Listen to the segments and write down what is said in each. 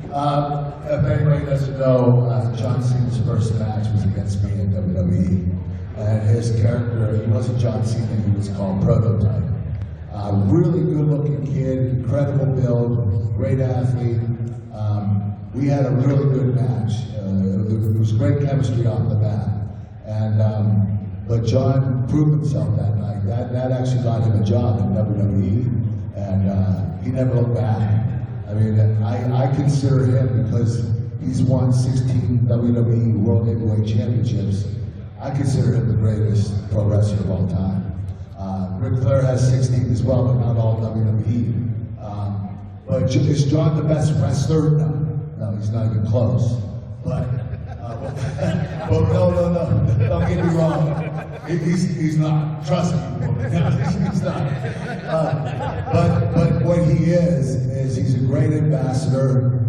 If anybody doesn't know, John Cena's first match was against me in WWE. And his character, he wasn't John Cena, he was called Prototype. Really good looking kid, incredible build, great athlete. We had a really good match. It was great chemistry off the bat. And, but John proved himself that night. That actually got him a job in WWE. And he never looked back. I mean, I consider him, because he's won 16 WWE World Heavyweight Championships, I consider him the greatest pro wrestler of all time. Ric Flair has 16 as well, but not all WWE. But is John the best wrestler? No, he's not even close. But no, don't get me wrong. He's not. Trust me, he's not. But what he is he's a great ambassador.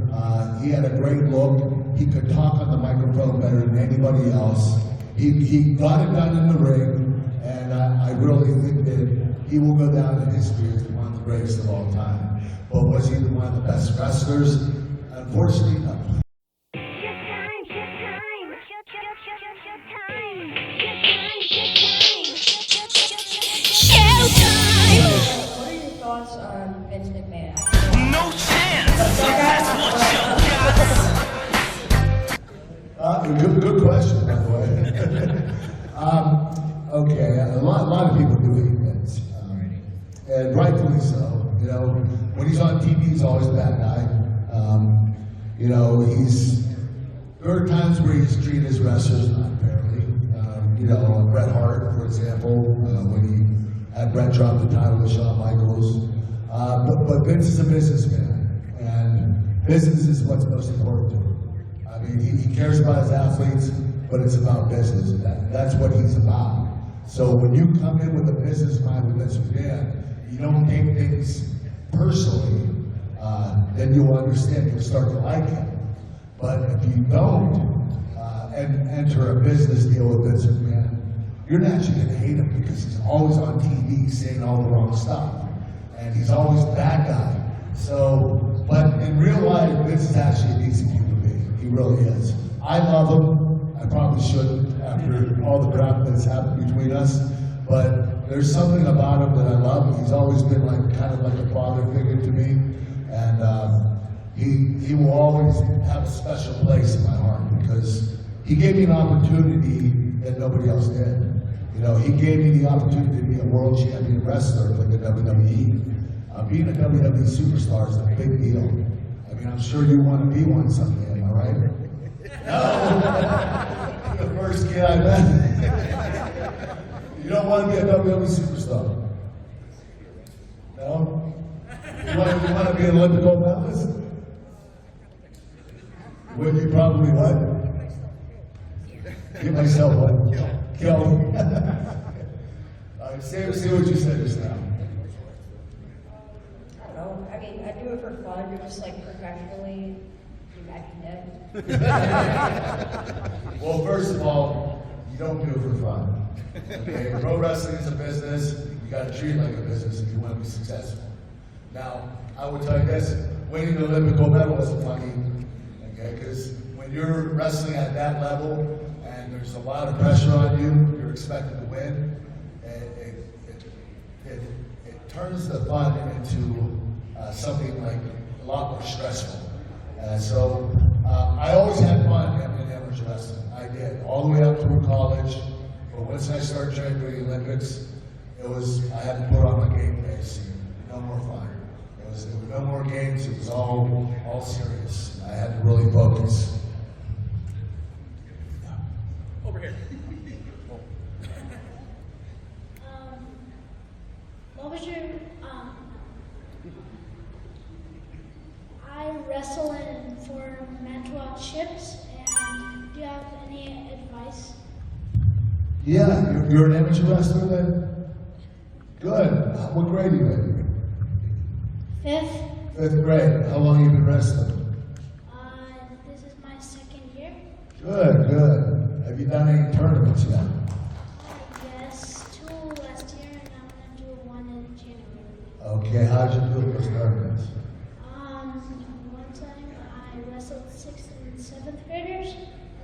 He had a great look. He could talk on the microphone better than anybody else. He got it done in the ring, and I really think that he will go down in history as one of the greatest of all time. But was he one of the best wrestlers? Unfortunately, no. What are your thoughts on Vince McMahon? No chance! That's what you got! Good question, by the way. Okay, a lot of people do hate Vince, and rightfully so. You know, when he's on TV, he's always the bad guy. You know, there are times where he's treated his wrestlers unfairly. You know, Bret Hart, for example, when he had Bret drop the title with Shawn Michaels. But Vince is a businessman, and business is what's most important to him. I mean, he cares about his athletes, but it's about business. That's what he's about. So when you come in with a business mind with Vince McMahon, you don't take things personally, then you'll understand, you'll start to like him. But if you don't and enter a business deal with Vince McMahon, you're naturally going to hate him, because he's always on TV saying all the wrong stuff. And he's always the bad guy. So, but in real life, Vince is actually a decent human being. He really is. I love him. I probably shouldn't after all the crap that's happened between us. But there's something about him that I love. He's always been kind of like a father figure to me. And he will always have a special place in my heart, because he gave me an opportunity that nobody else did. You know, he gave me the opportunity to be a world champion wrestler for the WWE. Being a WWE superstar is a big deal. I mean, I'm sure you want to be one someday, am I right? No! You're the first kid I met. You don't want to be a WWE superstar? No? You want to be an Olympic gold medalist? Would you probably what? Give myself what? Kill. Say what you said just now. I don't know. I mean, I do it for fun. You're just like professionally, you're back in dead. Well, first of all, you don't do it for fun. Okay? Pro wrestling is a business. You got to treat it like a business if you want to be successful. Now, I will tell you this: winning the Olympic gold medal isn't funny. Okay? Because when you're wrestling at that level and there's a lot of pressure on you, you're expected to win. It turns the fun into something like a lot more stressful. So I always had fun in amateur wrestling. I did, all the way up through college. But once I started training for the Olympics, I had to put on my game face. No more fun. There was no more games. It was all serious. I had to really focus. Over here. What was your, I wrestle in for championships, and do you have any advice? Yeah, you're an amateur wrestler then? Good. What grade are you in? Fifth. Fifth grade. How long have you been wrestling? This is my second year. Good, good. Have you done any tournaments yet? Yes, 2 last year, and I'm gonna do 1 in January. Okay, how'd you do at those tournaments? One time I wrestled 6th and 7th graders,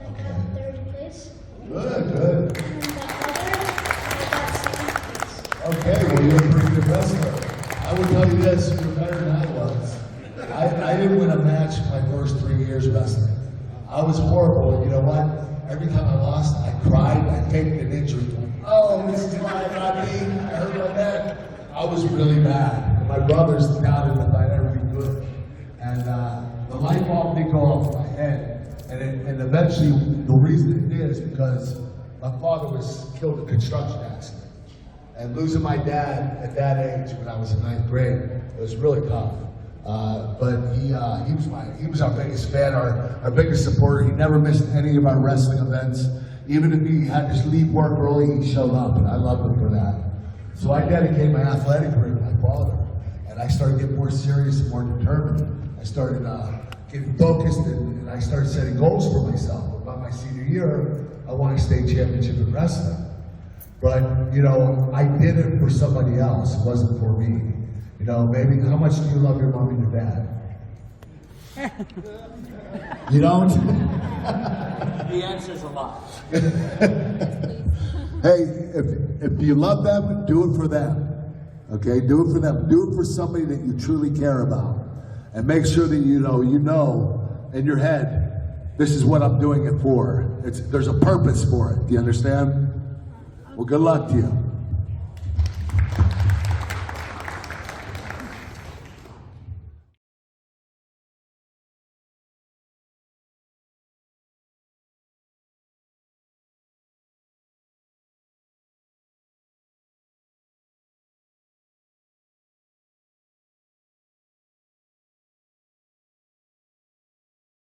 and I Okay. got 3rd place. Good. And then the other, I got 2nd place. Okay, well, you're a pretty good wrestler. I would tell you this, you're better than I was. I didn't win a match my first 3 years wrestling. I was horrible, and you know what? Every time I lost, I cried, I faked an injury. Oh, this is why I got me, I hurt my neck. I was really bad. And my brothers doubted that I'd ever be good. And the light bulb did go off in my head. And eventually, the reason it did is because my father was killed in a construction accident. And losing my dad at that age, when I was in 9th grade, it was really tough. But he was our biggest fan, our biggest supporter. He never missed any of our wrestling events. Even if he had to leave work early, he showed up, and I loved him for that. So I dedicated my athletic career to my father, and I started getting more serious and more determined. I started getting focused, and I started setting goals for myself. By my senior year, I won a state championship in wrestling. But, you know, I did it for somebody else. It wasn't for me. You know, maybe, how much do you love your mom and your dad? You don't? The answer's a lot. Hey, if you love them, do it for them. Okay, do it for them. Do it for somebody that you truly care about. And make sure that you know in your head, this is what I'm doing it for. There's a purpose for it. Do you understand? Well, good luck to you.